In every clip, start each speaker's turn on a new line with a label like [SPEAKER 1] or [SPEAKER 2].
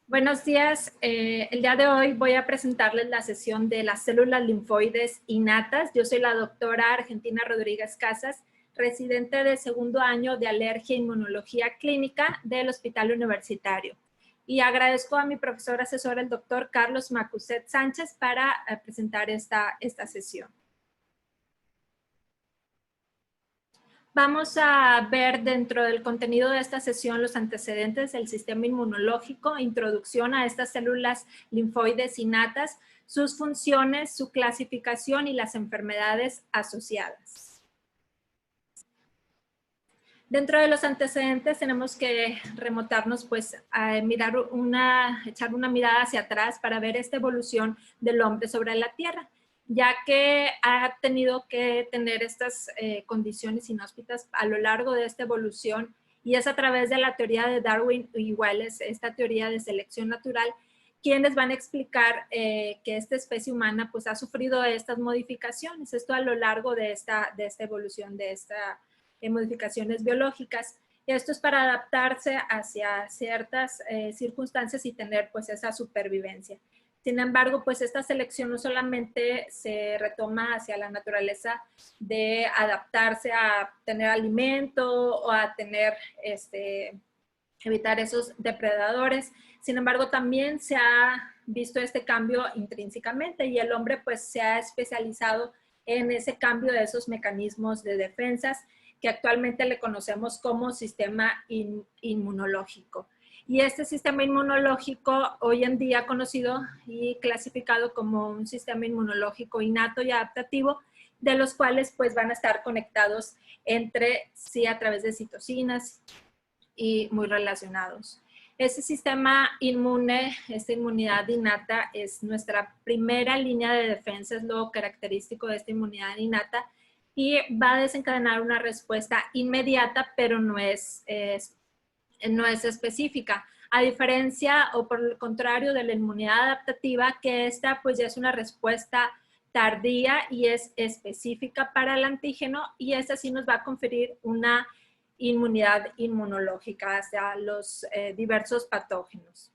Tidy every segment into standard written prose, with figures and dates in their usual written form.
[SPEAKER 1] Buenos días. El día de hoy voy a presentarles la sesión de las células linfoides innatas. Yo soy la doctora Argentina Rodríguez Casas, residente de segundo año de Alergia e Inmunología Clínica del Hospital Universitario. Y agradezco a mi profesor asesor, el doctor Carlos Macuset Sánchez, para presentar esta sesión. Vamos a ver dentro del contenido de esta sesión los antecedentes del sistema inmunológico, introducción a estas células linfoides innatas, sus funciones, su clasificación y las enfermedades asociadas. Dentro de los antecedentes tenemos que remontarnos pues a echar una mirada hacia atrás para ver esta evolución del hombre sobre la Tierra, ya que ha tenido que tener estas condiciones inhóspitas a lo largo de esta evolución, y es a través de la teoría de Darwin, igual es esta teoría de selección natural, quienes van a explicar que esta especie humana pues ha sufrido estas modificaciones, esto a lo largo de esta evolución, de modificaciones biológicas. Esto es para adaptarse hacia ciertas circunstancias y tener pues esa supervivencia. Sin embargo, pues esta selección no solamente se retoma hacia la naturaleza de adaptarse a tener alimento o a tener, evitar esos depredadores. Sin embargo, también se ha visto este cambio intrínsecamente y el hombre pues se ha especializado en ese cambio de esos mecanismos de defensas que actualmente le conocemos como sistema inmunológico. Y este sistema inmunológico, hoy en día conocido y clasificado como un sistema inmunológico innato y adaptativo, de los cuales pues van a estar conectados entre sí a través de citocinas y muy relacionados. Ese sistema inmune, esta inmunidad innata, es nuestra primera línea de defensa, es lo característico de esta inmunidad innata, y va a desencadenar una respuesta inmediata, pero no es específica, a diferencia o por el contrario de la inmunidad adaptativa, que esta pues ya es una respuesta tardía y es específica para el antígeno, y esta sí nos va a conferir una inmunidad inmunológica hacia los diversos patógenos.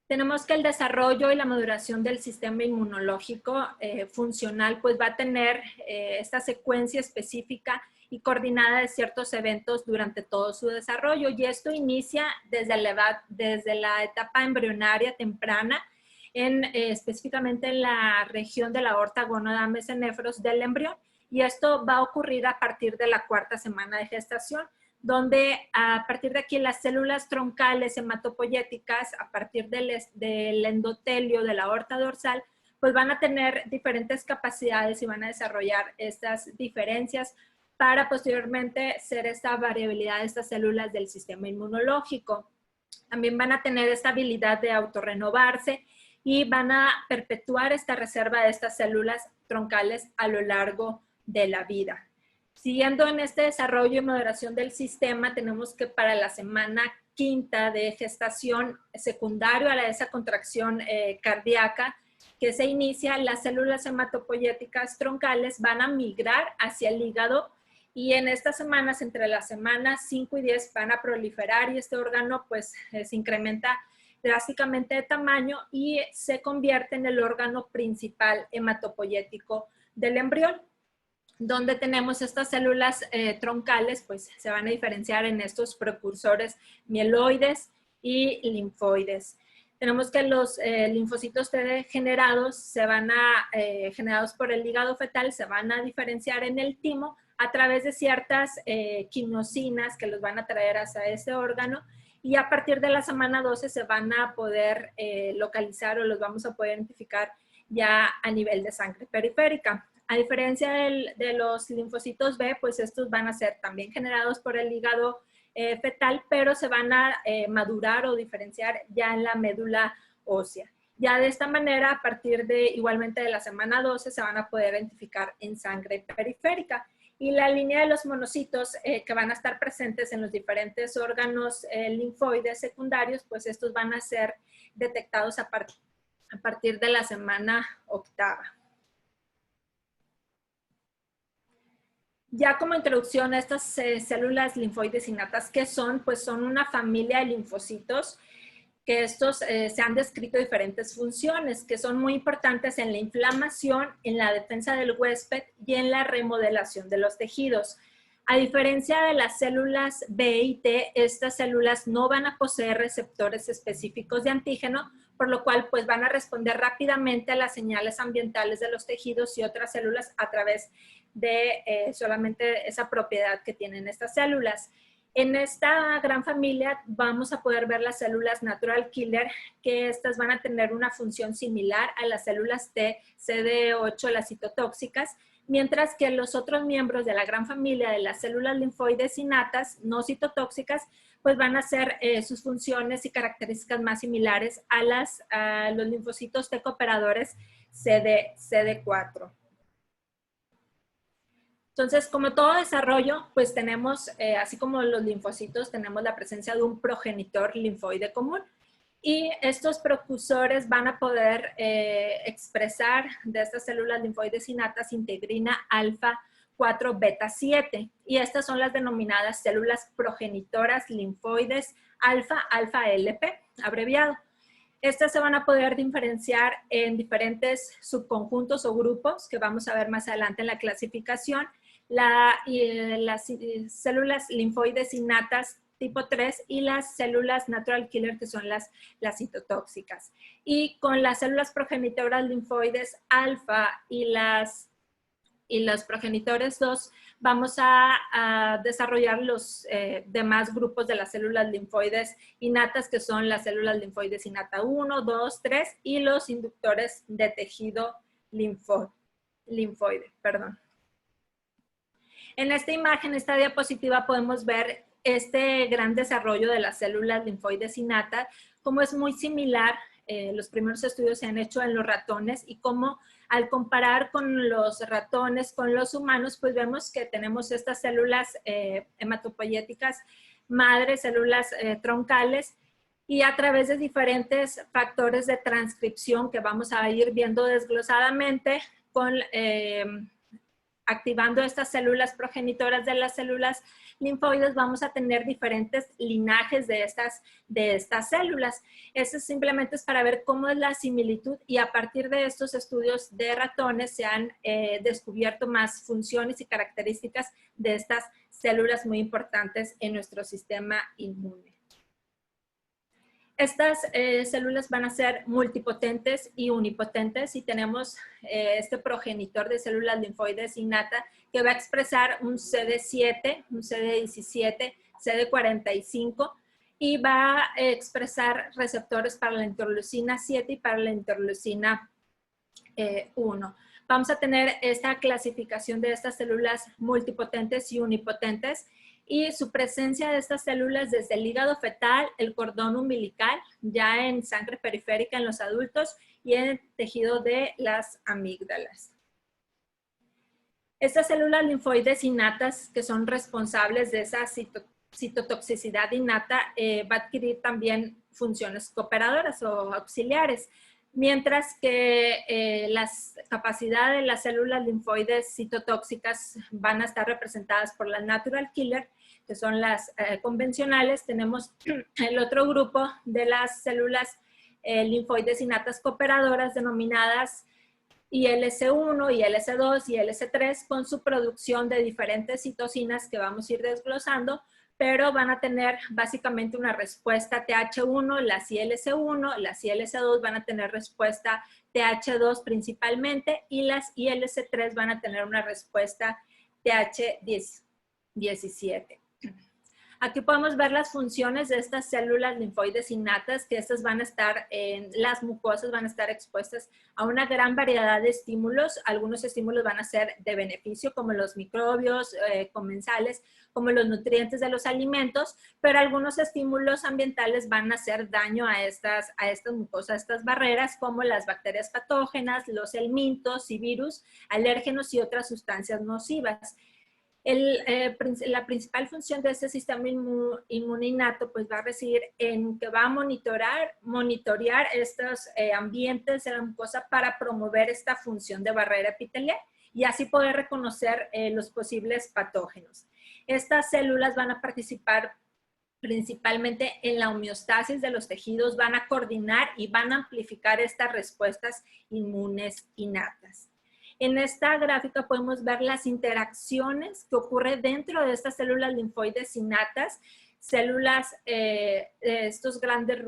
[SPEAKER 1] Tenemos que el desarrollo y la maduración del sistema inmunológico funcional pues va a tener esta secuencia específica y coordinada de ciertos eventos durante todo su desarrollo, y esto inicia desde la etapa embrionaria temprana, específicamente en la región de la aorta gónada mesenéfros del embrión, y esto va a ocurrir a partir de la cuarta semana de gestación, donde a partir de aquí las células troncales hematopoyéticas, a partir del endotelio de la aorta dorsal, pues van a tener diferentes capacidades y van a desarrollar estas diferencias para posteriormente ser esta variabilidad de estas células del sistema inmunológico. También van a tener esta habilidad de autorrenovarse y van a perpetuar esta reserva de estas células troncales a lo largo de la vida. Siguiendo en este desarrollo y moderación del sistema, tenemos que para la semana quinta de gestación, secundario a esa contracción cardíaca que se inicia, las células hematopoyéticas troncales van a migrar hacia el hígado, y en estas semanas, entre las semanas 5 y 10, van a proliferar, y este órgano pues se incrementa drásticamente de tamaño y se convierte en el órgano principal hematopoyético del embrión, donde tenemos estas células troncales, pues se van a diferenciar en estos precursores mieloides y linfoides. Tenemos que los linfocitos T generados generados por el hígado fetal, se van a diferenciar en el timo a través de ciertas quinosinas que los van a traer hacia ese órgano, y a partir de la semana 12 se van a poder localizar, o los vamos a poder identificar ya a nivel de sangre periférica. A diferencia de los linfocitos B, pues estos van a ser también generados por el hígado fetal, pero se van a madurar o diferenciar ya en la médula ósea. Ya de esta manera, a partir igualmente de la semana 12, se van a poder identificar en sangre periférica. Y la línea de los monocitos que van a estar presentes en los diferentes órganos linfoides secundarios, pues estos van a ser detectados a partir de la semana octava. Ya como introducción a estas células linfoides innatas, ¿qué son? Pues son una familia de linfocitos que estos se han descrito diferentes funciones que son muy importantes en la inflamación, en la defensa del huésped y en la remodelación de los tejidos. A diferencia de las células B y T, estas células no van a poseer receptores específicos de antígeno, por lo cual pues van a responder rápidamente a las señales ambientales de los tejidos y otras células a través de solamente esa propiedad que tienen estas células. En esta gran familia vamos a poder ver las células natural killer, que estas van a tener una función similar a las células T, CD8, las citotóxicas, mientras que los otros miembros de la gran familia de las células linfoides innatas, no citotóxicas, pues van a ser sus funciones y características más similares a los linfocitos T cooperadores CD4. Entonces, como todo desarrollo, pues tenemos, así como los linfocitos, tenemos la presencia de un progenitor linfoide común. Y estos precursores van a poder expresar de estas células linfoides innatas integrina alfa 4 beta 7. Y estas son las denominadas células progenitoras linfoides alfa LP, abreviado. Estas se van a poder diferenciar en diferentes subconjuntos o grupos que vamos a ver más adelante en la clasificación. Las células linfoides innatas tipo 3 y las células natural killer, que son las citotóxicas. Y con las células progenitoras linfoides alfa y los progenitores 2, vamos a desarrollar los demás grupos de las células linfoides innatas, que son las células linfoides innata 1, 2, 3 y los inductores de tejido linfoide. En esta imagen, esta diapositiva, podemos ver este gran desarrollo de las células linfoides innatas, como es muy similar. Los primeros estudios se han hecho en los ratones y cómo al comparar con los ratones, con los humanos, pues vemos que tenemos estas células hematopoyéticas madres, células troncales, y a través de diferentes factores de transcripción que vamos a ir viendo desglosadamente activando estas células progenitoras de las células linfoides, vamos a tener diferentes linajes de estas células. Eso simplemente es para ver cómo es la similitud, y a partir de estos estudios de ratones se han descubierto más funciones y características de estas células muy importantes en nuestro sistema inmune. Estas células van a ser multipotentes y unipotentes, y tenemos este progenitor de células linfoides innata que va a expresar un CD7, un CD17, CD45, y va a expresar receptores para la interleucina 7 y para la interleucina 1. Vamos a tener esta clasificación de estas células multipotentes y unipotentes, y su presencia de estas células desde el hígado fetal, el cordón umbilical, ya en sangre periférica en los adultos y en el tejido de las amígdalas. Estas células linfoides innatas, que son responsables de esa citotoxicidad innata, va a adquirir también funciones cooperadoras o auxiliares, mientras que las capacidades de las células linfoides citotóxicas van a estar representadas por las natural killer, que son las convencionales. Tenemos el otro grupo de las células linfoides innatas cooperadoras denominadas ILC1, ILC2 y ILC3, con su producción de diferentes citocinas que vamos a ir desglosando, pero van a tener básicamente una respuesta TH1, las ILC1, las ILC2 van a tener respuesta TH2 principalmente, y las ILC3 van a tener una respuesta TH17. Aquí podemos ver las funciones de estas células linfoides innatas, que estas van a estar en las mucosas, van a estar expuestas a una gran variedad de estímulos. Algunos estímulos van a ser de beneficio, como los microbios comensales, como los nutrientes de los alimentos, pero algunos estímulos ambientales van a hacer daño a estas mucosas, a estas barreras, como las bacterias patógenas, los helmintos y virus, alérgenos y otras sustancias nocivas. La principal función de este sistema inmune innato pues va a residir en que va a monitorear estos ambientes de la mucosa para promover esta función de barrera epitelial y así poder reconocer los posibles patógenos. Estas células van a participar principalmente en la homeostasis de los tejidos, van a coordinar y van a amplificar estas respuestas inmunes innatas. En esta gráfica podemos ver las interacciones que ocurren dentro de estas células linfoides innatas, células, estos grandes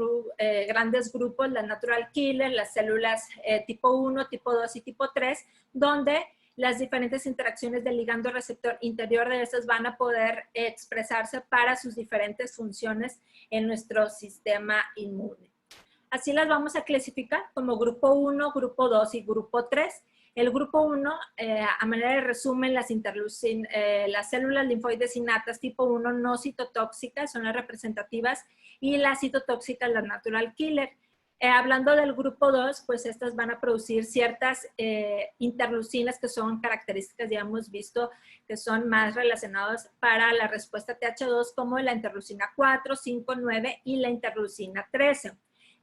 [SPEAKER 1] grupos, las natural killer, las células tipo 1, tipo 2 y tipo 3, donde las diferentes interacciones del ligando receptor interior de estos van a poder expresarse para sus diferentes funciones en nuestro sistema inmune. Así las vamos a clasificar como grupo 1, grupo 2 y grupo 3. El grupo 1, a manera de resumen, las células linfoides innatas tipo 1 no citotóxicas son las representativas y las citotóxicas las natural killer. Hablando del grupo 2, pues estas van a producir ciertas interleucinas que son características, ya hemos visto, que son más relacionadas para la respuesta TH2, como la interleucina 4, 5, 9 y la interleucina 13.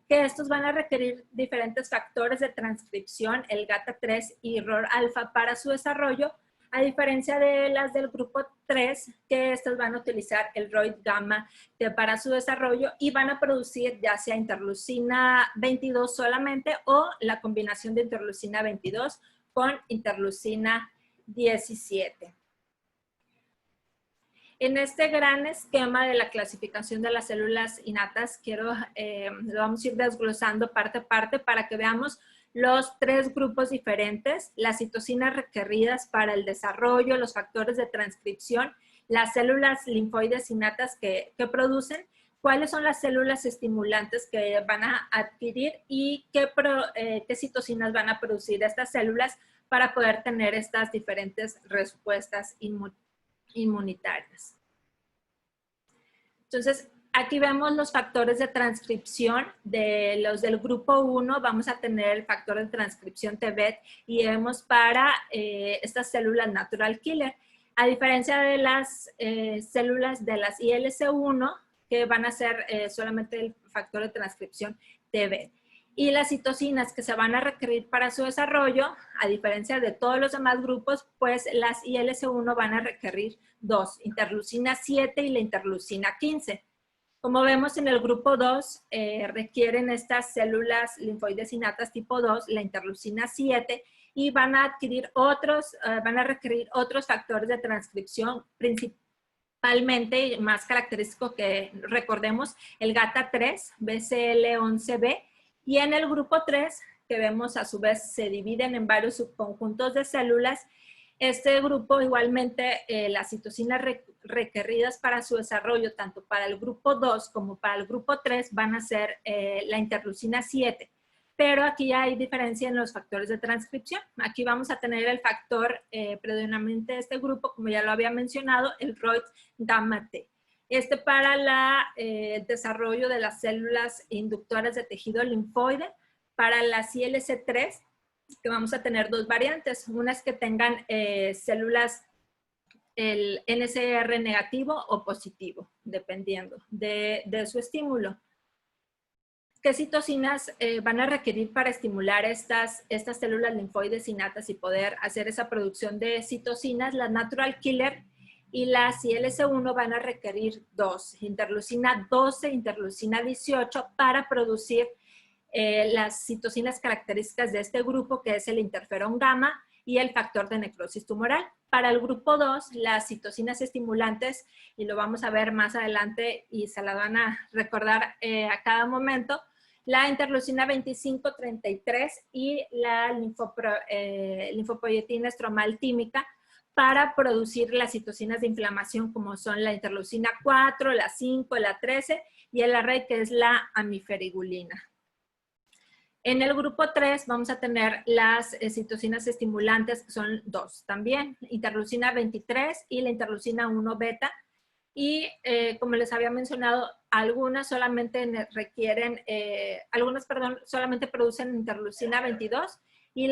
[SPEAKER 1] Que estos van a requerir diferentes factores de transcripción, el GATA3 y ROR-alfa para su desarrollo, a diferencia de las del grupo 3, que estas van a utilizar el ROID-gamma para su desarrollo y van a producir ya sea interleucina 22 solamente o la combinación de interleucina 22 con interleucina 17. En este gran esquema de la clasificación de las células innatas, lo vamos a ir desglosando parte a parte para que veamos los tres grupos diferentes, las citocinas requeridas para el desarrollo, los factores de transcripción, las células linfoides innatas que producen, cuáles son las células estimulantes que van a adquirir y qué citocinas van a producir estas células para poder tener estas diferentes respuestas inmunitarias. Entonces, aquí vemos los factores de transcripción de los del grupo 1. Vamos a tener el factor de transcripción TBET y vemos para estas células natural killer. A diferencia de las células de las ILC1, que van a ser solamente el factor de transcripción TBET. Y las citocinas que se van a requerir para su desarrollo, a diferencia de todos los demás grupos, pues las ILC1 van a requerir dos, interleucina 7 y la interleucina 15. Como vemos en el grupo 2, requieren estas células linfoides innatas tipo 2, la interleucina 7, y van a requerir otros factores de transcripción, principalmente, más característico que recordemos, el GATA3, BCL11B, y en el grupo 3, que vemos a su vez se dividen en varios subconjuntos de células, este grupo igualmente las citocinas requeridas para su desarrollo, tanto para el grupo 2 como para el grupo 3, van a ser la interleucina 7. Pero aquí hay diferencia en los factores de transcripción. Aquí vamos a tener el factor predominante de este grupo, como ya lo había mencionado, el ROID-gamma-T. Para el desarrollo de las células inductoras de tejido linfoide. Para las ILC3, que vamos a tener dos variantes. Una es que tengan células el NCR negativo o positivo, dependiendo de su estímulo. ¿Qué citocinas van a requerir para estimular estas células linfoides innatas y poder hacer esa producción de citocinas? Las natural killer y las ILC1 van a requerir dos, interleucina 12, interleucina 18, para producir las citocinas características de este grupo, que es el interferón gamma y el factor de necrosis tumoral. Para el grupo 2, las citocinas estimulantes, y lo vamos a ver más adelante y se la van a recordar a cada momento, la interleucina 25, 33 y la linfopoyetina estromal tímica, para producir las citocinas de inflamación, como son la interleucina 4, la 5, la 13 y el array, que es la amiferigulina. En el grupo 3 vamos a tener las citocinas estimulantes, que son dos también, interleucina 23 y la interleucina 1 beta. Y como les había mencionado, algunas solamente solamente producen interleucina 22 y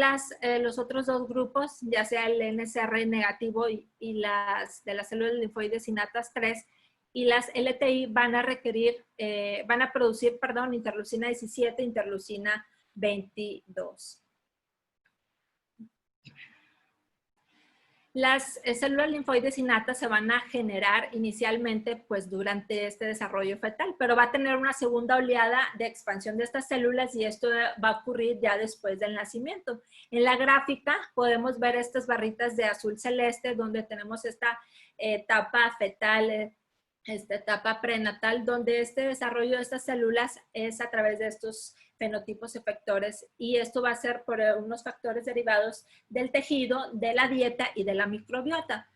[SPEAKER 1] los otros dos grupos, ya sea el NCR negativo y las de las células linfoides innatas 3 y las LTI, van a producir interleucina 17, interleucina 22. Las células linfoides innatas se van a generar inicialmente pues durante este desarrollo fetal, pero va a tener una segunda oleada de expansión de estas células y esto va a ocurrir ya después del nacimiento. En la gráfica podemos ver estas barritas de azul celeste donde tenemos esta etapa fetal, esta etapa prenatal, donde este desarrollo de estas células es a través de estos fenotipos efectores y esto va a ser por unos factores derivados del tejido, de la dieta y de la microbiota.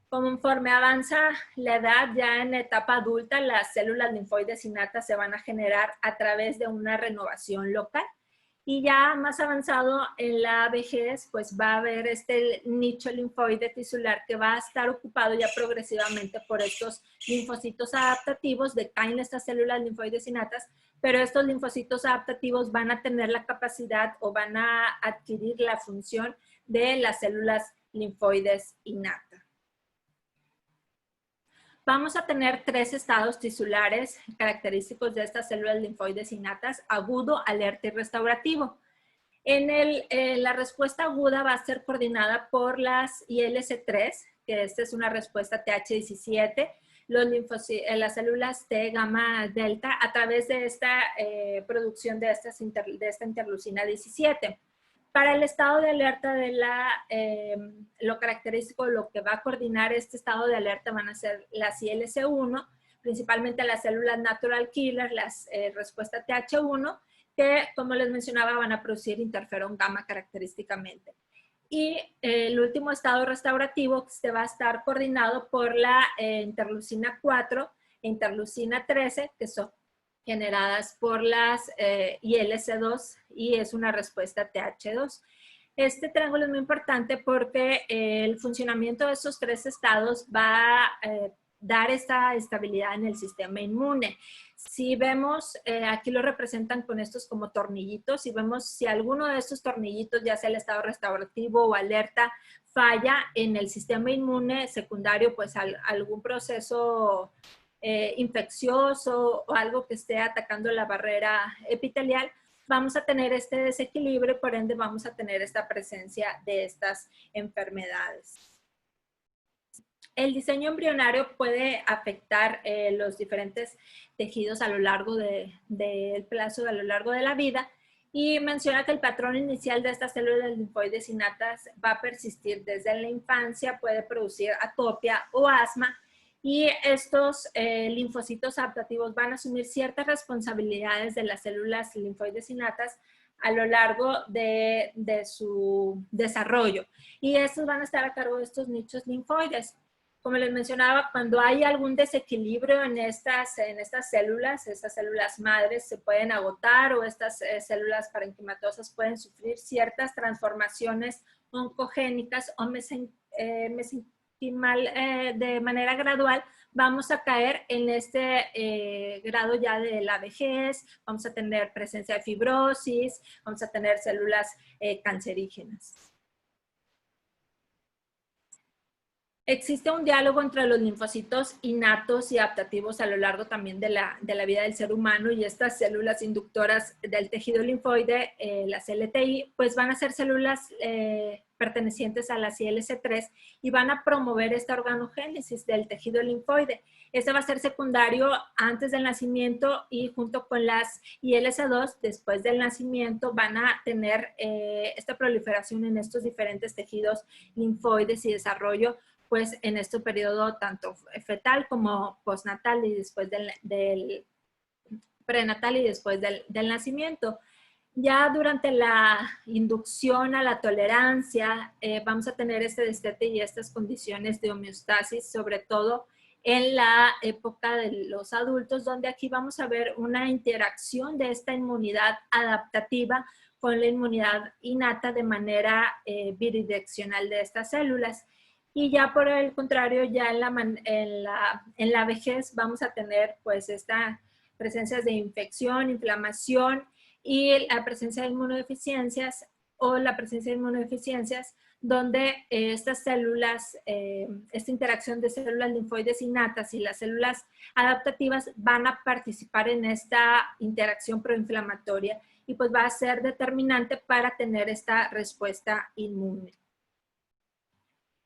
[SPEAKER 1] Conforme avanza la edad, ya en etapa adulta, las células linfoides innatas se van a generar a través de una renovación local. Y ya más avanzado en la vejez, pues va a haber este nicho linfoide tisular que va a estar ocupado ya progresivamente por estos linfocitos adaptativos, decaen estas células linfoides innatas, pero estos linfocitos adaptativos van a tener la capacidad o van a adquirir la función de las células linfoides innatas. Vamos a tener 3 estados tisulares característicos de estas células linfoides innatas: agudo, alerta y restaurativo. La respuesta aguda va a ser coordinada por las ILC3, que esta es una respuesta TH17, las células T, gamma, delta, a través de esta producción de esta interleucina 17. Para el estado de alerta lo característico, lo que va a coordinar este estado de alerta van a ser las ILC1, principalmente las células natural killer, las respuesta TH1, que como les mencionaba van a producir interferón gamma característicamente. Y el último estado restaurativo que va a estar coordinado por la interleucina 4 e interleucina 13, que son generadas por las ILC2 y es una respuesta TH2. Este triángulo es muy importante porque el funcionamiento de esos 3 estados va a dar esta estabilidad en el sistema inmune. Si vemos, aquí lo representan con estos como tornillitos, si vemos si alguno de estos tornillitos, ya sea el estado restaurativo o alerta, falla en el sistema inmune secundario, pues algún proceso infeccioso o algo que esté atacando la barrera epitelial, vamos a tener este desequilibrio, por ende vamos a tener esta presencia de estas enfermedades. El diseño embrionario puede afectar los diferentes tejidos a lo largo del plazo, a lo largo de la vida, y menciona que el patrón inicial de estas células linfoides innatas va a persistir desde la infancia, puede producir atopia o asma, y estos linfocitos adaptativos van a asumir ciertas responsabilidades de las células linfoides innatas a lo largo de su desarrollo. Y estos van a estar a cargo de estos nichos linfoides. Como les mencionaba, cuando hay algún desequilibrio en estas células madres se pueden agotar o estas células parenquimatosas pueden sufrir ciertas transformaciones oncogénicas o de manera gradual, vamos a caer en este grado ya de la vejez, vamos a tener presencia de fibrosis, vamos a tener células cancerígenas. Existe un diálogo entre los linfocitos innatos y adaptativos a lo largo también de la vida del ser humano, y estas células inductoras del tejido linfoide, las LTI, pues van a ser células pertenecientes a las ILC3 y van a promover esta organogénesis del tejido linfoide. Este va a ser secundario antes del nacimiento y junto con las ILC2 después del nacimiento van a tener esta proliferación en estos diferentes tejidos linfoides y desarrollo pues en este periodo tanto fetal como postnatal y después del prenatal y después del nacimiento. Ya durante la inducción a la tolerancia vamos a tener este destete y estas condiciones de homeostasis, sobre todo en la época de los adultos, donde aquí vamos a ver una interacción de esta inmunidad adaptativa con la inmunidad innata de manera bidireccional de estas células. Y ya por el contrario, ya en la vejez vamos a tener pues esta presencia de infección, inflamación y la presencia de inmunodeficiencias donde estas células, esta interacción de células linfoides innatas y las células adaptativas van a participar en esta interacción proinflamatoria y pues va a ser determinante para tener esta respuesta inmune.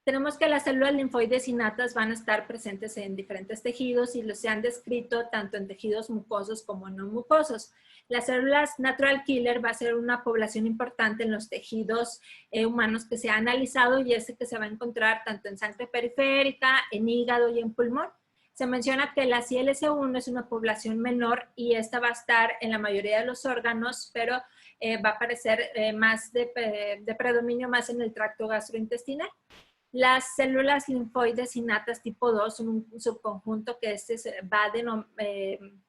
[SPEAKER 1] Tenemos que las células linfoides innatas van a estar presentes en diferentes tejidos y se han descrito tanto en tejidos mucosos como no mucosos. Las células natural killer va a ser una población importante en los tejidos humanos que se ha analizado y que se va a encontrar tanto en sangre periférica, en hígado y en pulmón. Se menciona que la ILC1 es una población menor y esta va a estar en la mayoría de los órganos, pero va a aparecer más de predominio más en el tracto gastrointestinal. Las células linfoides innatas tipo 2 son un subconjunto que va a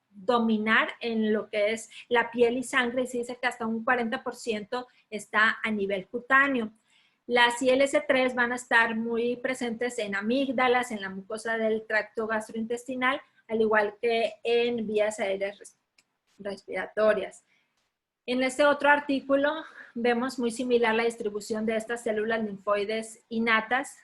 [SPEAKER 1] dominar en lo que es la piel y sangre, y se dice que hasta un 40% está a nivel cutáneo. Las ILC3 van a estar muy presentes en amígdalas, en la mucosa del tracto gastrointestinal, al igual que en vías aéreas respiratorias. En este otro artículo vemos muy similar la distribución de estas células linfoides innatas,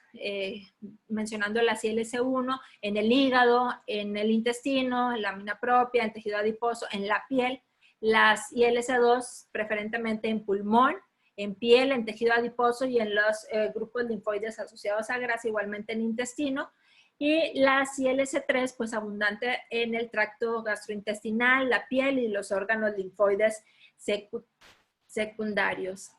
[SPEAKER 1] mencionando las ILC1 en el hígado, en el intestino, en la lámina propia, en tejido adiposo, en la piel. Las ILC2 preferentemente en pulmón, en piel, en tejido adiposo y en los grupos linfoides asociados a grasa, igualmente en intestino. Y las ILC3 pues abundante en el tracto gastrointestinal, la piel y los órganos linfoides secundarios.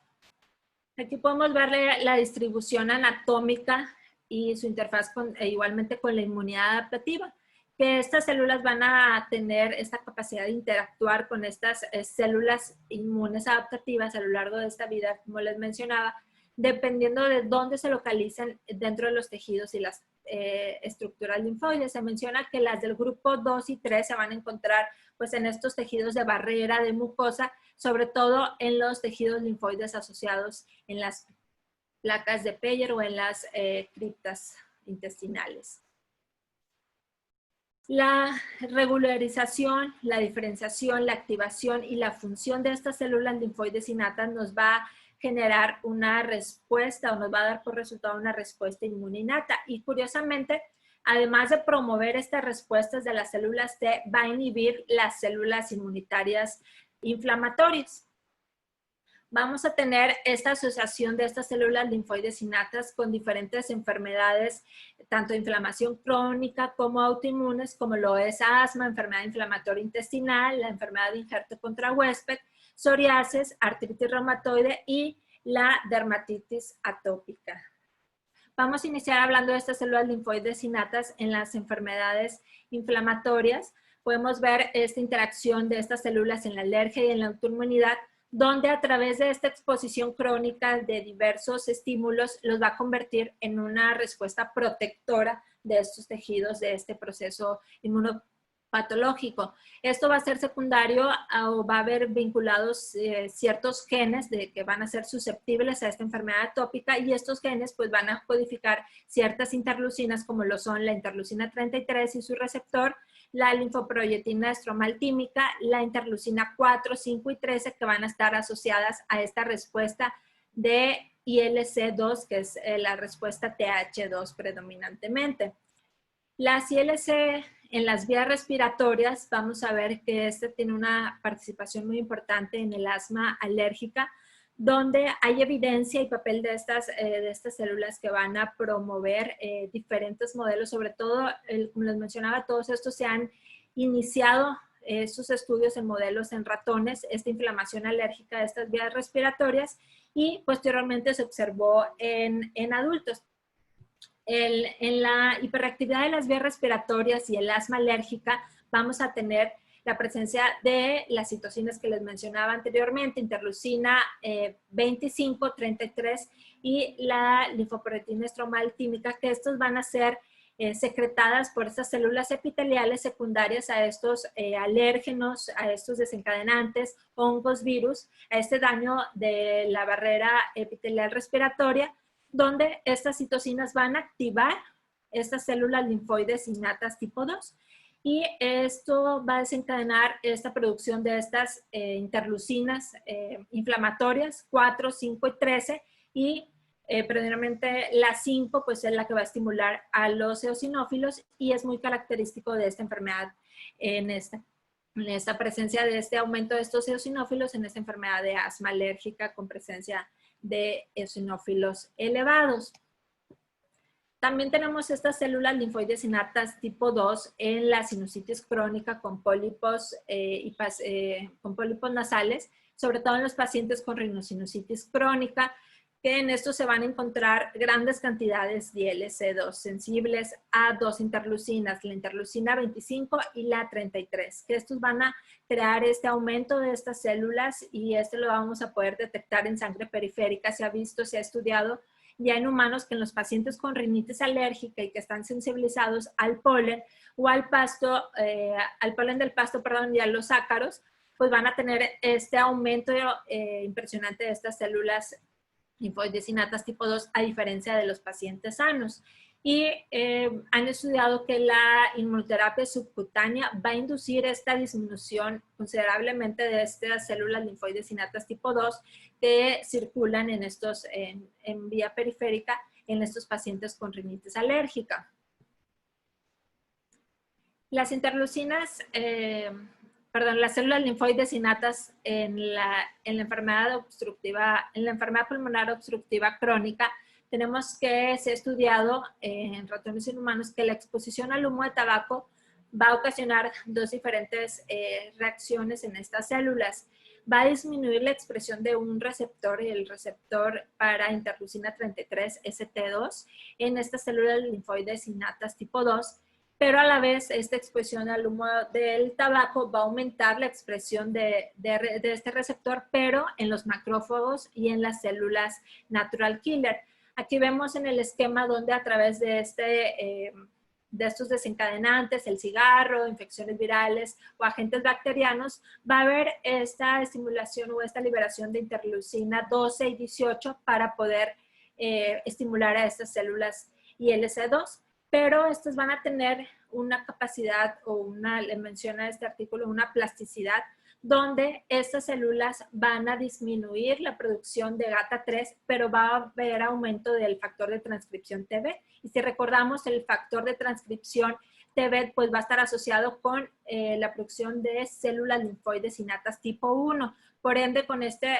[SPEAKER 1] Aquí podemos ver la distribución anatómica y su interfaz igualmente con la inmunidad adaptativa, que estas células van a tener esta capacidad de interactuar con estas células inmunes adaptativas a lo largo de esta vida, como les mencionaba, dependiendo de dónde se localicen dentro de los tejidos y las estructuras linfoides. Se menciona que las del grupo 2 y 3 se van a encontrar pues en estos tejidos de barrera, de mucosa, sobre todo en los tejidos linfoides asociados en las placas de Peyer o en las criptas intestinales. La regularización, la diferenciación, la activación y la función de estas células linfoides innatas nos va a generar una respuesta o nos va a dar por resultado una respuesta inmune innata. Y curiosamente, además de promover estas respuestas de las células T, va a inhibir las células inmunitarias inflamatorias. Vamos a tener esta asociación de estas células linfoides innatas con diferentes enfermedades, tanto de inflamación crónica como autoinmunes, como lo es asma, enfermedad inflamatoria intestinal, la enfermedad de injerto contra huésped, psoriasis, artritis reumatoide y la dermatitis atópica. Vamos a iniciar hablando de estas células linfoides innatas en las enfermedades inflamatorias. Podemos ver esta interacción de estas células en la alergia y en la autoinmunidad, donde a través de esta exposición crónica de diversos estímulos los va a convertir en una respuesta protectora de estos tejidos, de este proceso inmunopatológico. Esto va a ser secundario o va a haber vinculados ciertos genes que van a ser susceptibles a esta enfermedad atópica, y estos genes pues van a codificar ciertas interleucinas como lo son la interleucina 33 y su receptor, la linfoproyectina estromal tímica, la interleucina 4, 5 y 13 que van a estar asociadas a esta respuesta de ILC2, que es la respuesta TH2 predominantemente. Las ILC en las vías respiratorias, vamos a ver que este tiene una participación muy importante en el asma alérgica, donde hay evidencia y papel de estas células que van a promover diferentes modelos, sobre todo, como les mencionaba, todos estos se han iniciado sus estudios en modelos en ratones, esta inflamación alérgica de estas vías respiratorias, y posteriormente se observó en adultos. En la hiperactividad de las vías respiratorias y el asma alérgica vamos a tener la presencia de las citocinas que les mencionaba anteriormente, interleucina 25, 33 y la linfoproyectina estromal tímica, que estos van a ser secretadas por estas células epiteliales secundarias a estos alérgenos, a estos desencadenantes, hongos, virus, a este daño de la barrera epitelial respiratoria, donde estas citocinas van a activar estas células linfoides innatas tipo 2. Y esto va a desencadenar esta producción de estas interleucinas inflamatorias 4, 5 y 13, y predominantemente la 5 pues es la que va a estimular a los eosinófilos, y es muy característico de esta enfermedad en esta presencia de este aumento de estos eosinófilos en esta enfermedad de asma alérgica con presencia de eosinófilos elevados. También tenemos estas células linfoides innatas tipo 2 en la sinusitis crónica con pólipos, con pólipos nasales, sobre todo en los pacientes con rinosinusitis crónica, que en esto se van a encontrar grandes cantidades de ILC2 sensibles a dos interleucinas, la interleucina 25 y la 33, que estos van a crear este aumento de estas células y este lo vamos a poder detectar en sangre periférica. Se ha visto, se ha estudiado ya en humanos que en los pacientes con rinitis alérgica y que están sensibilizados al polen o al pasto, al polen del pasto, perdón, y a los ácaros, pues van a tener este aumento impresionante de estas células linfoides innatas tipo 2, a diferencia de los pacientes sanos. Y han estudiado que la inmunoterapia subcutánea va a inducir esta disminución considerablemente de estas células linfoides innatas tipo 2 que circulan en estos, en vía periférica en estos pacientes con rinitis alérgica. Las interleucinas, las células linfoides innatas en la enfermedad obstructiva, en la enfermedad pulmonar obstructiva crónica, tenemos que se ha estudiado en ratones y en humanos que la exposición al humo de tabaco va a ocasionar dos diferentes reacciones en estas células. Va a disminuir la expresión de un receptor, el receptor para interleucina 33, ST2, en estas células linfoides innatas tipo 2, pero a la vez esta exposición al humo del tabaco va a aumentar la expresión de este receptor, pero en los macrófagos y en las células natural killer. Aquí vemos en el esquema donde a través de estos desencadenantes, el cigarro, infecciones virales o agentes bacterianos, va a haber esta estimulación o esta liberación de interleucina 12 y 18 para poder estimular a estas células ILC2. Pero estas van a tener una capacidad o le menciona este artículo, una plasticidad, donde estas células van a disminuir la producción de GATA3, pero va a haber aumento del factor de transcripción TB. Y si recordamos, el factor de transcripción TB pues va a estar asociado con la producción de células linfoides innatas tipo 1. Por ende, con esta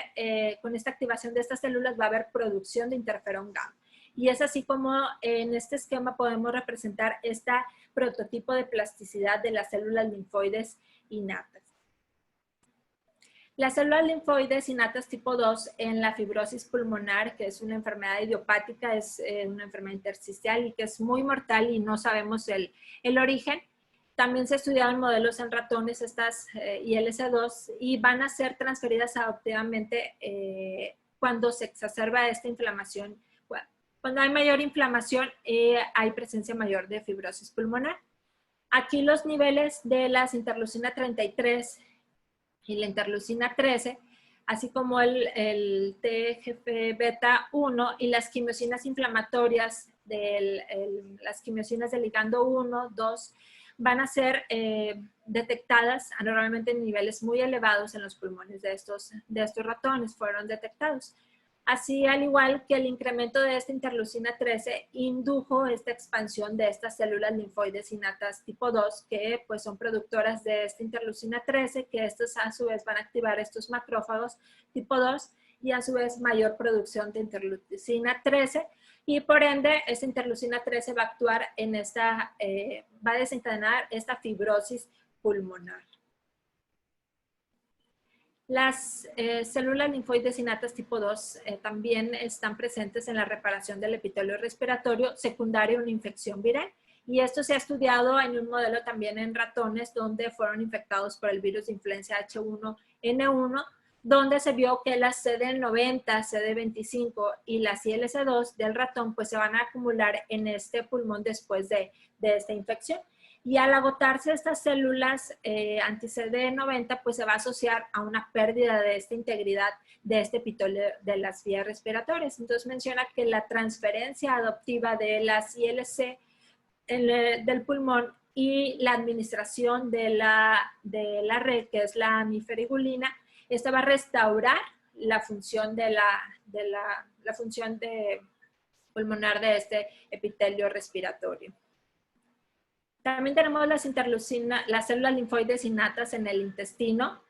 [SPEAKER 1] activación de estas células va a haber producción de interferón gamma. Y es así como en este esquema podemos representar este prototipo de plasticidad de las células linfoides innatas. Las células linfoides innatas tipo 2 en la fibrosis pulmonar, que es una enfermedad idiopática, es una enfermedad intersticial y que es muy mortal y no sabemos el origen. También se ha estudiado en modelos en ratones estas ILC2 y van a ser transferidas adaptivamente cuando se exacerba esta inflamación. Cuando hay mayor inflamación, hay presencia mayor de fibrosis pulmonar. Aquí los niveles de las interleucina 33 y la interleucina 13, así como el TGF-beta 1 y las quimiosinas inflamatorias, las quimiosinas del ligando 1, 2, van a ser detectadas anormalmente en niveles muy elevados en los pulmones de estos ratones, fueron detectados. Así, al igual que el incremento de esta interleucina 13 indujo esta expansión de estas células linfoides innatas tipo 2, que pues son productoras de esta interleucina 13, que estos a su vez van a activar estos macrófagos tipo 2 y a su vez mayor producción de interleucina 13 y por ende esta interleucina 13 va a actuar en va a desencadenar esta fibrosis pulmonar. Las células linfoides innatas tipo 2 también están presentes en la reparación del epitelio respiratorio secundario a una infección viral. Y esto se ha estudiado en un modelo también en ratones donde fueron infectados por el virus de influenza H1N1, donde se vio que las CD90, CD25 y las ILC2 del ratón pues se van a acumular en este pulmón después de esta infección. Y al agotarse estas células anti-CD90, pues se va a asociar a una pérdida de esta integridad de este epitelio de las vías respiratorias. Entonces menciona que la transferencia adoptiva de las ILC del pulmón y la administración de la red, que es la amiferigulina, esta va a restaurar la función la función pulmonar de este epitelio respiratorio. También tenemos las células linfoides innatas en el intestino.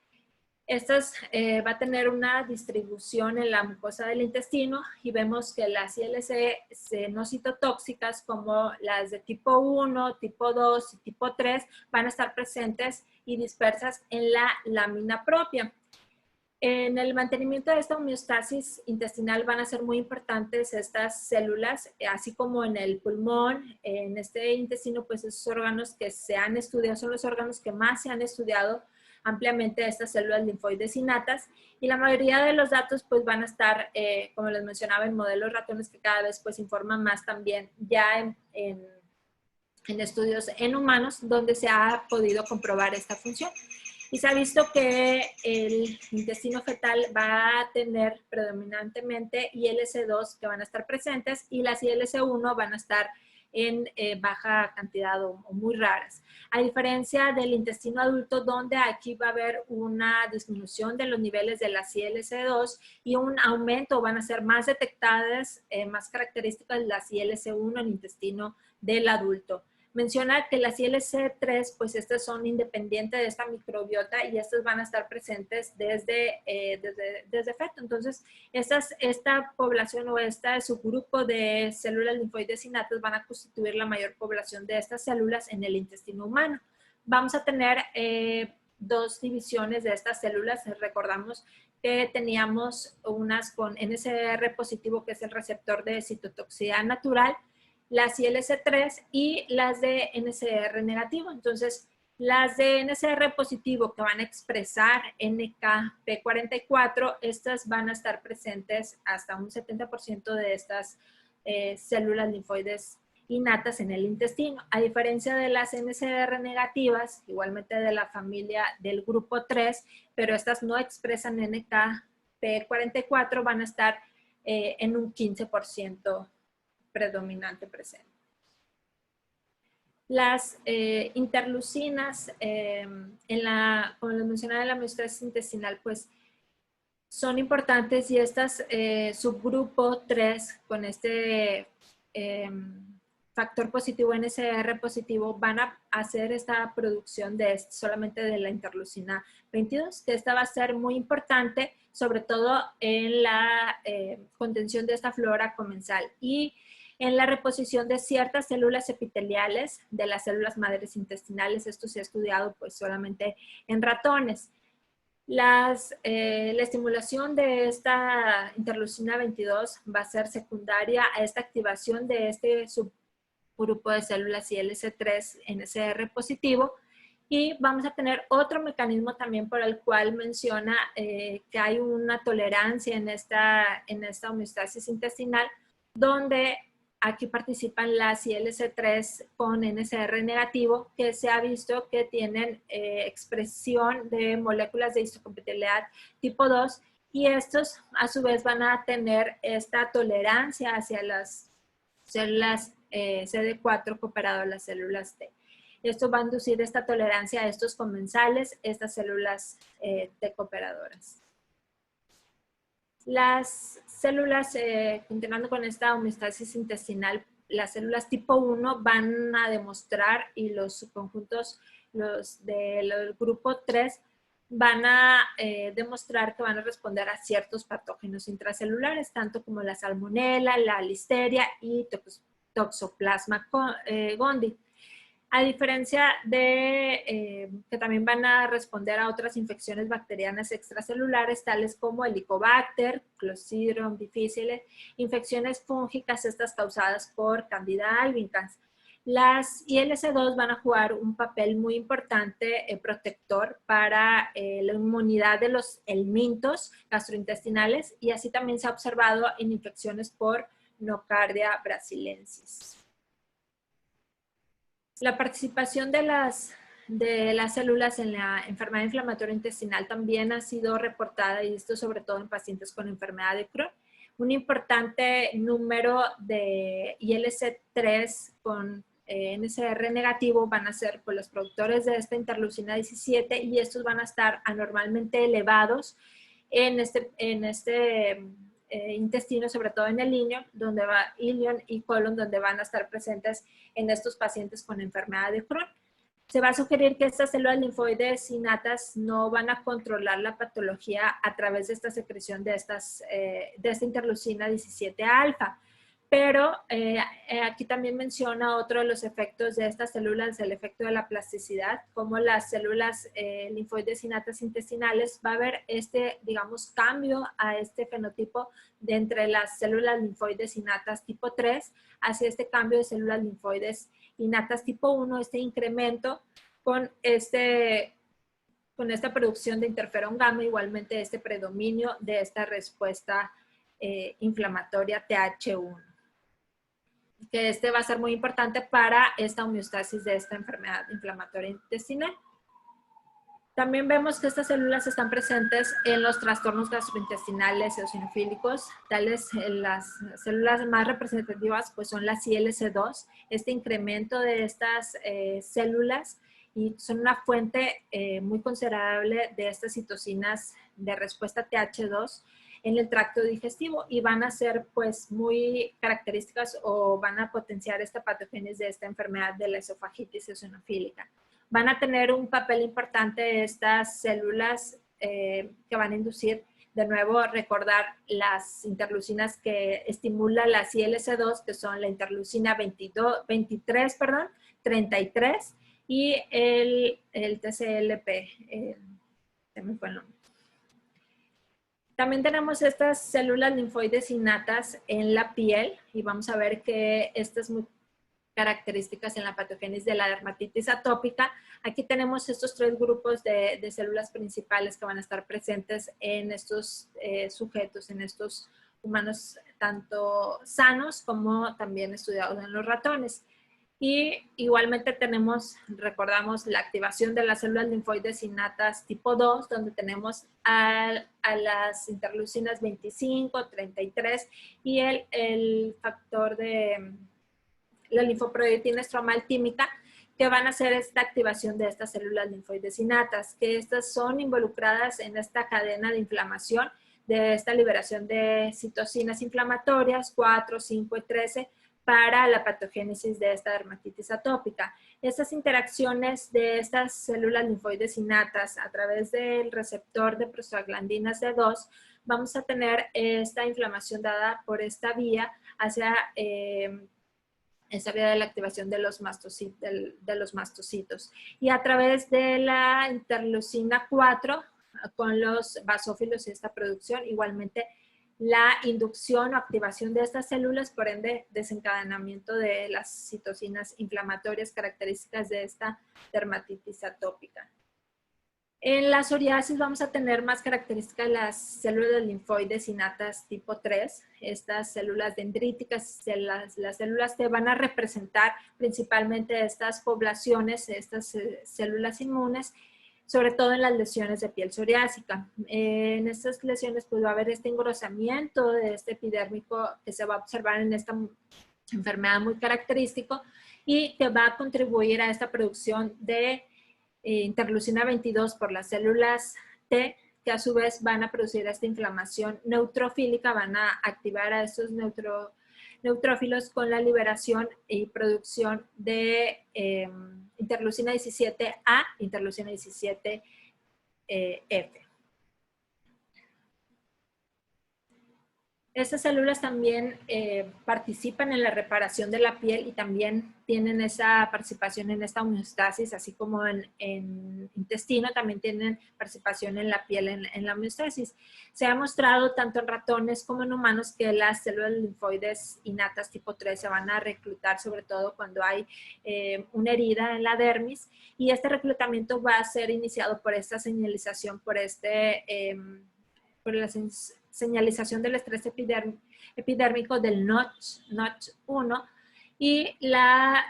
[SPEAKER 1] Va a tener una distribución en la mucosa del intestino y vemos que las ILC no citotóxicas como las de tipo 1, tipo 2 y tipo 3 van a estar presentes y dispersas en la lámina propia. En el mantenimiento de esta homeostasis intestinal van a ser muy importantes estas células, así como en el pulmón, en este intestino, pues esos órganos que se han estudiado, son los órganos que más se han estudiado ampliamente estas células linfoides innatas, y la mayoría de los datos pues van a estar, como les mencionaba, en modelos ratones que cada vez pues informan más también ya en estudios en humanos donde se ha podido comprobar esta función. Y se ha visto que el intestino fetal va a tener predominantemente ILC2 que van a estar presentes y las ILC1 van a estar en baja cantidad o muy raras. A diferencia del intestino adulto, donde aquí va a haber una disminución de los niveles de las ILC2 y un aumento, van a ser más detectadas, más características las ILC1 en el intestino del adulto. Menciona que las ILC3, pues estas son independientes de esta microbiota y estas van a estar presentes desde feto. Entonces, esta población o este subgrupo de células linfoides innatas van a constituir la mayor población de estas células en el intestino humano. Vamos a tener dos divisiones de estas células. Recordamos que teníamos unas con NCR positivo, que es el receptor de citotoxicidad natural, las ILC3 y las de NCR negativo. Entonces, las de NCR positivo que van a expresar NKp44, estas van a estar presentes hasta un 70% de estas células linfoides innatas en el intestino. A diferencia de las NCR negativas, igualmente de la familia del grupo 3, pero estas no expresan NKp44, van a estar en un 15% predominante presente. Las interleucinas, como les mencionaba, en la homeostasis intestinal, pues son importantes, y estas subgrupo 3 con este factor positivo, NCR positivo, van a hacer esta producción solamente de la interleucina 22, que esta va a ser muy importante, sobre todo en la contención de esta flora comensal y en la reposición de ciertas células epiteliales de las células madres intestinales. Esto se ha estudiado pues solamente en ratones. La estimulación de esta interleucina 22 va a ser secundaria a esta activación de este subgrupo de células ILC3 NCR positivo, y vamos a tener otro mecanismo también por el cual menciona que hay una tolerancia en esta homeostasis intestinal, donde aquí participan las ILC3 con NCR negativo, que se ha visto que tienen expresión de moléculas de histocompatibilidad tipo 2, y estos a su vez van a tener esta tolerancia hacia las células CD4 comparado a las células T. Esto va a inducir esta tolerancia a estos comensales, estas células T cooperadoras. Las células, continuando con esta homeostasis intestinal, las células tipo 1 van a demostrar, y los subconjuntos, los del grupo 3, van a demostrar que van a responder a ciertos patógenos intracelulares, tanto como la salmonela, la listeria y toxoplasma gondii. A diferencia de que también van a responder a otras infecciones bacterianas extracelulares, tales como Helicobacter, Clostridium difficile, infecciones fúngicas estas causadas por Candida albicans. Las ILC2 van a jugar un papel muy importante protector para la inmunidad de los helmintos gastrointestinales, y así también se ha observado en infecciones por Nocardia brasilensis. La participación de las células en la enfermedad inflamatoria intestinal también ha sido reportada, y esto sobre todo en pacientes con enfermedad de Crohn. Un importante número de ILC3 con NCR negativo van a ser pues, los productores de esta interleucina 17, y estos van a estar anormalmente elevados en este intestino, sobre todo en el ilion y colon, donde van a estar presentes en estos pacientes con enfermedad de Crohn. Se va a sugerir que estas células linfoides innatas no van a controlar la patología a través de esta secreción de esta interleucina 17 alfa. Pero aquí también menciona otro de los efectos de estas células, el efecto de la plasticidad, como las células linfoides innatas intestinales, va a haber digamos, cambio a este fenotipo de entre las células linfoides innatas tipo 3 hacia este cambio de células linfoides innatas tipo 1, este incremento con esta producción de interferón gamma, igualmente este predominio de esta respuesta inflamatoria TH1. Que va a ser muy importante para esta homeostasis de esta enfermedad inflamatoria intestinal. También vemos que estas células están presentes en los trastornos gastrointestinales eosinofílicos, tales las células más representativas pues son las ILC2, este incremento de estas células y son una fuente muy considerable de estas citocinas de respuesta TH2 en el tracto digestivo y van a ser pues muy características o van a potenciar esta patogénesis de esta enfermedad de la esofagitis eosinofílica. Van a tener un papel importante estas células que van a inducir, de nuevo, recordar las interleucinas que estimulan las ILC2, que son la interleucina 23, 33 y el TCLP. Se me fue el nombre. También tenemos estas células linfoides innatas en la piel y vamos a ver que estas muy características en la patogénesis de la dermatitis atópica. Aquí tenemos estos tres grupos de células principales que van a estar presentes en estos sujetos, en estos humanos tanto sanos como también estudiados en los ratones. Y igualmente recordamos la activación de las células linfoides innatas tipo 2, donde tenemos a las interleucinas 25, 33 y el factor de la linfoproyectina estromal tímica, que van a hacer esta activación de estas células linfoides innatas, que estas son involucradas en esta cadena de inflamación, de esta liberación de citocinas inflamatorias 4, 5 y 13, para la patogénesis de esta dermatitis atópica. Estas interacciones de estas células linfoides innatas a través del receptor de prostaglandinas D2, vamos a tener esta inflamación dada por esta vía hacia esa vía de la activación de los mastocitos. Y a través de la interleucina 4, con los basófilos y esta producción, igualmente la inducción o activación de estas células, por ende desencadenamiento de las citocinas inflamatorias características de esta dermatitis atópica. En la psoriasis vamos a tener más características las células linfoides innatas tipo 3, estas células dendríticas, las células T van a representar principalmente estas poblaciones, estas células inmunes, sobre todo en las lesiones de piel psoriásica. En estas lesiones pues va a haber este engrosamiento de este epidérmico que se va a observar en esta enfermedad muy característico y que va a contribuir a esta producción de interleucina 22 por las células T, que a su vez van a producir esta inflamación neutrofílica, van a activar a estos neutrófilos con la liberación y producción de interleucina 17A, interleucina 17F. Estas células también participan en la reparación de la piel y también tienen esa participación en esta homeostasis, así como en intestino, también tienen participación en la piel en la homeostasis. Se ha mostrado tanto en ratones como en humanos que las células linfoides innatas tipo 3 se van a reclutar, sobre todo cuando hay una herida en la dermis, y este reclutamiento va a ser iniciado por esta señalización, por la señalización del estrés epidérmico del Notch1 y la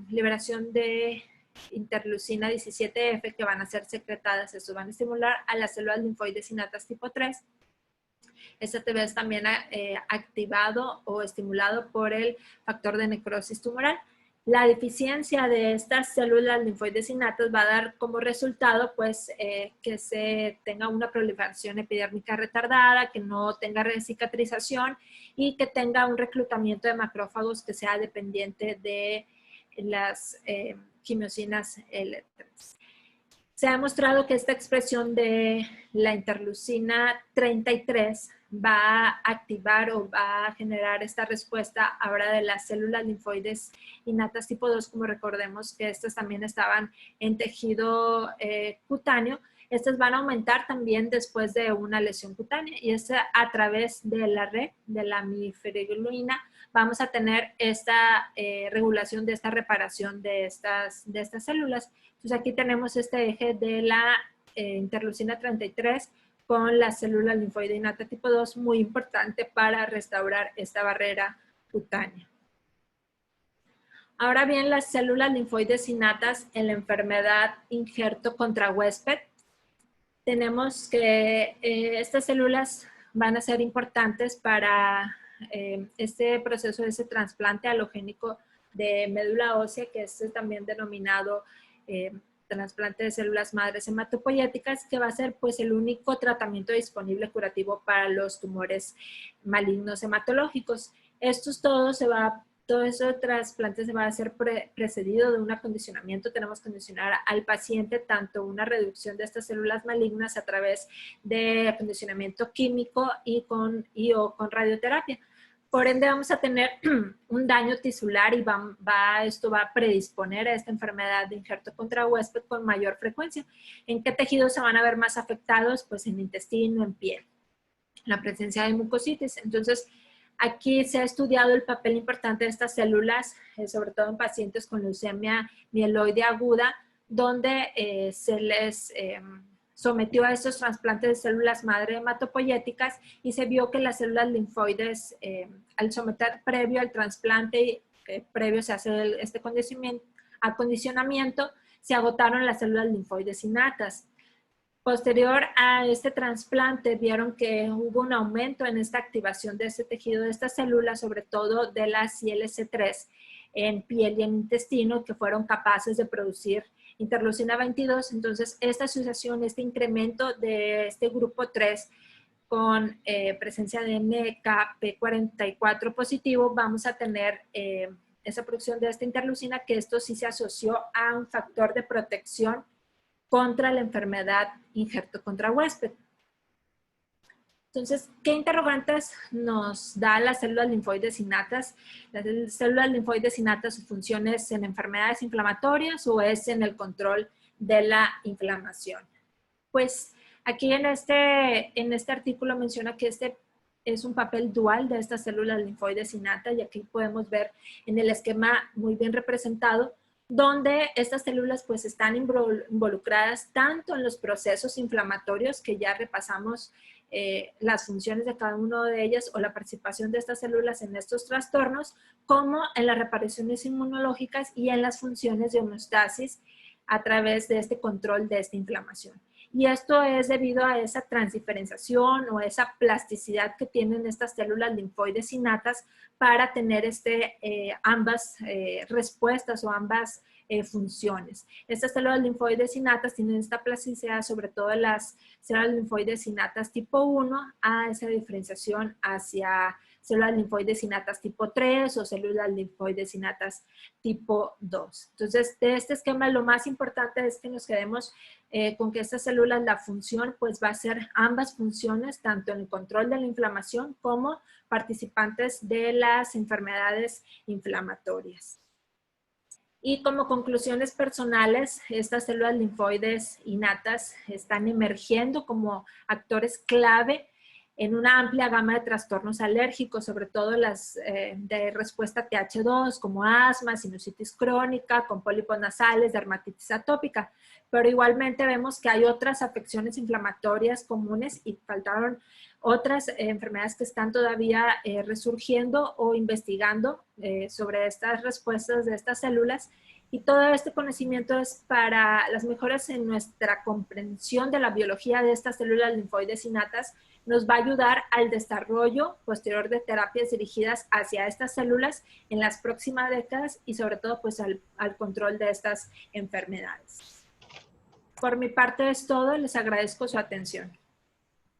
[SPEAKER 1] liberación de interleucina 17F que van a ser secretadas. Estos van a estimular a las células linfoides innatas tipo 3. Este TV es también activado o estimulado por el factor de necrosis tumoral. La deficiencia de estas células linfoides innatas va a dar como resultado pues, que se tenga una proliferación epidérmica retardada, que no tenga cicatrización y que tenga un reclutamiento de macrófagos que sea dependiente de quimiosinas L3. Se ha demostrado que esta expresión de la interleucina 33 va a activar o va a generar esta respuesta ahora de las células linfoides innatas tipo 2, como recordemos que estas también estaban en tejido cutáneo. Estas van a aumentar también después de una lesión cutánea y es a través de la red de la miferiglina vamos a tener esta regulación de esta reparación de estas células. Entonces aquí tenemos este eje de la interleucina 33 con la célula linfoide innata tipo 2, muy importante para restaurar esta barrera cutánea. Ahora bien, las células linfoides innatas en la enfermedad injerto contra huésped, tenemos que estas células van a ser importantes para este proceso de ese trasplante halogénico de médula ósea, que es también denominado trasplante de células madres hematopoyéticas, que va a ser pues el único tratamiento disponible curativo para los tumores malignos hematológicos. Todo ese trasplante se va a hacer precedido de un acondicionamiento. Tenemos que condicionar al paciente tanto una reducción de estas células malignas a través de acondicionamiento químico o con radioterapia. Por ende, vamos a tener un daño tisular y esto va a predisponer a esta enfermedad de injerto contra huésped con mayor frecuencia. ¿En qué tejidos se van a ver más afectados? Pues en intestino, en piel, la presencia de mucositis. Entonces, aquí se ha estudiado el papel importante de estas células, sobre todo en pacientes con leucemia mieloide aguda, donde se les sometió a estos trasplantes de células madre hematopoyéticas y se vio que las células linfoides, al someter previo al trasplante, previo se hace este acondicionamiento, se agotaron las células linfoides innatas. Posterior a este trasplante vieron que hubo un aumento en esta activación de este tejido, de estas células, sobre todo de las ILC3 en piel y en intestino, que fueron capaces de producir interleucina 22. Entonces, esta asociación, este incremento de este grupo 3 con presencia de NKp44 positivo, vamos a tener esa producción de esta interleucina, que esto sí se asoció a un factor de protección contra la enfermedad injerto contra huésped. Entonces, ¿qué interrogantes nos da las células linfoides innatas? Las células linfoides innatas, su función es en enfermedades inflamatorias o es en el control de la inflamación. Pues aquí en este artículo menciona que este es un papel dual de estas células linfoides innatas y aquí podemos ver en el esquema muy bien representado donde estas células pues están involucradas tanto en los procesos inflamatorios, que ya repasamos las funciones de cada una de ellas o la participación de estas células en estos trastornos, como en las reparaciones inmunológicas y en las funciones de homeostasis a través de este control de esta inflamación. Y esto es debido a esa transdiferenciación o esa plasticidad que tienen estas células linfoides innatas para tener ambas respuestas o ambas funciones. Estas células linfoides innatas tienen esta plasticidad, sobre todo las células linfoides innatas tipo 1, a esa diferenciación hacia células linfoides innatas tipo 3 o células linfoides innatas tipo 2. Entonces, de este esquema lo más importante es que nos quedemos con que estas células, la función pues va a ser ambas funciones, tanto en el control de la inflamación como participantes de las enfermedades inflamatorias. Y como conclusiones personales, estas células linfoides innatas están emergiendo como actores clave en una amplia gama de trastornos alérgicos, sobre todo las de respuesta TH2, como asma, sinusitis crónica, con pólipos nasales, dermatitis atópica. Pero igualmente vemos que hay otras afecciones inflamatorias comunes y faltaron otras enfermedades que están todavía resurgiendo o investigando sobre estas respuestas de estas células. Y todo este conocimiento es para las mejoras en nuestra comprensión de la biología de estas células linfoides innatas. Nos va a ayudar al desarrollo posterior de terapias dirigidas hacia estas células en las próximas décadas y sobre todo pues al control de estas enfermedades. Por mi parte es todo, les agradezco su atención.